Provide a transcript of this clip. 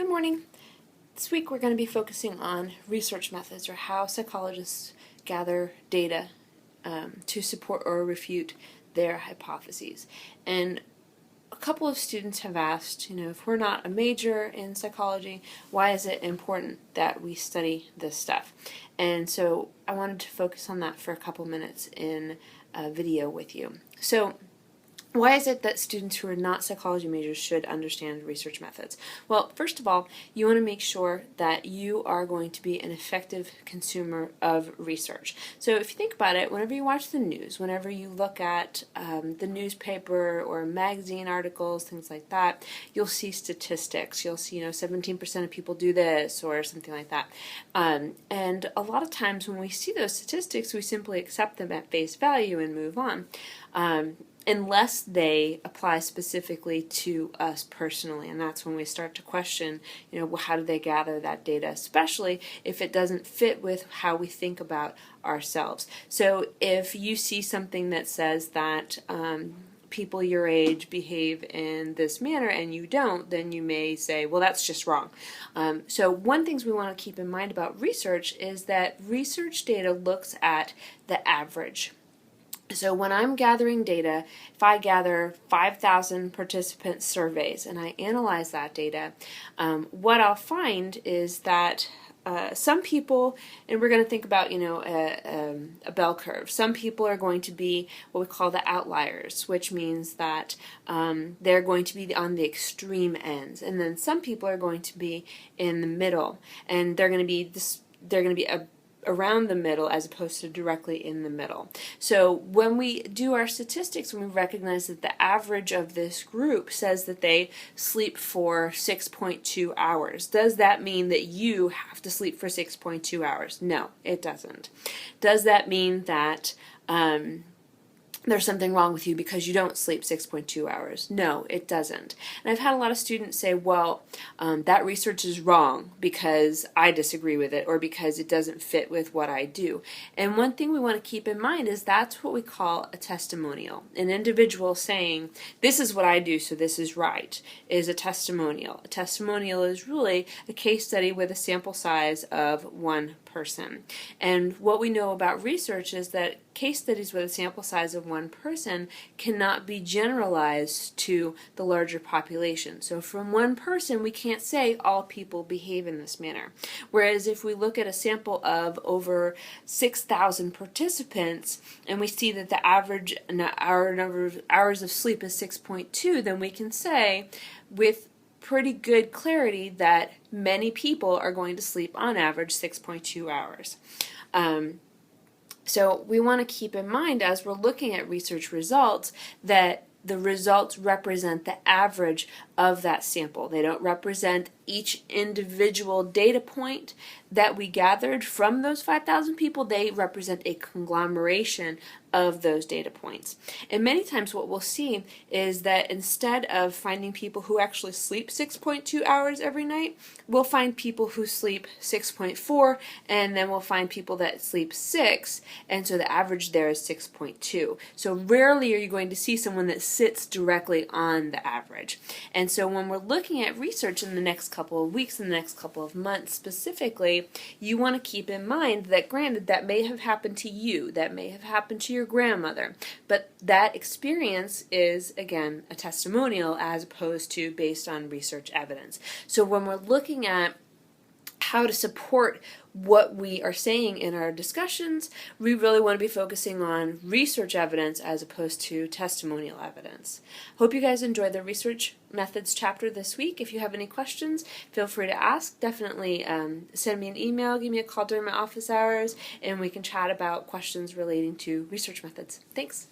Good morning. This week we're going to be focusing on research methods, or how psychologists gather data to support or refute their hypotheses. And a couple of students have asked, if we're not a major in psychology, why is it important that we study this stuff? And so I wanted to focus on that for a couple minutes in a video with you. So why is it that students who are not psychology majors should understand research methods? Well, first of all, you want to make sure that you are going to be an effective consumer of research. So if you think about it, whenever you watch the news, whenever you look at the newspaper or magazine articles, things like that, you'll see statistics. You'll see, 17% of people do this or something like that. And a lot of times when we see those statistics, we simply accept them at face value and move on. Unless they apply specifically to us personally, and that's when we start to question, how do they gather that data, especially if it doesn't fit with how we think about ourselves. So if you see something that says that people your age behave in this manner and you don't, then you may say, well, that's just wrong. So one thing we want to keep in mind about research is that research data looks at the average. So when I'm gathering data, if I gather 5,000 participant surveys and I analyze that data, what I'll find is that some people, and we're going to think about, a bell curve. Some people are going to be what we call the outliers, which means that they're going to be on the extreme ends, and then some people are going to be in the middle, and they're going to be around the middle as opposed to directly in the middle. So when we do our statistics, when we recognize that the average of this group says that they sleep for 6.2 hours, does that mean that you have to sleep for 6.2 hours? No, it doesn't. Does that mean that there's something wrong with you because you don't sleep 6.2 hours? No, it doesn't. And I've had a lot of students say, well, that research is wrong because I disagree with it or because it doesn't fit with what I do. And one thing we want to keep in mind is that's what we call a testimonial. An individual saying, this is what I do, so this is right, is a testimonial. A testimonial is really a case study with a sample size of one person. And what we know about research is that case studies with a sample size of one person cannot be generalized to the larger population. So from one person, we can't say all people behave in this manner. Whereas if we look at a sample of over 6,000 participants and we see that the average number of hours of sleep is 6.2, then we can say with pretty good clarity that many people are going to sleep on average 6.2 hours. So we want to keep in mind as we're looking at research results that the results represent the average of that sample. They don't represent each individual data point that we gathered from those 5,000 people. They represent a conglomeration of those data points. And many times what we'll see is that instead of finding people who actually sleep 6.2 hours every night, we'll find people who sleep 6.4, and then we'll find people that sleep 6, and so the average there is 6.2. So rarely are you going to see someone that sits directly on the average. And so when we're looking at research in the next couple of weeks, in the next couple of months specifically, you want to keep in mind that granted that may have happened to you, that may have happened to your grandmother, but that experience is, again, a testimonial as opposed to based on research evidence. So when we're looking at how to support what we are saying in our discussions, we really want to be focusing on research evidence as opposed to testimonial evidence. Hope you guys enjoyed the research methods chapter this week. If you have any questions, feel free to ask. Definitely send me an email, give me a call during my office hours, and we can chat about questions relating to research methods. Thanks.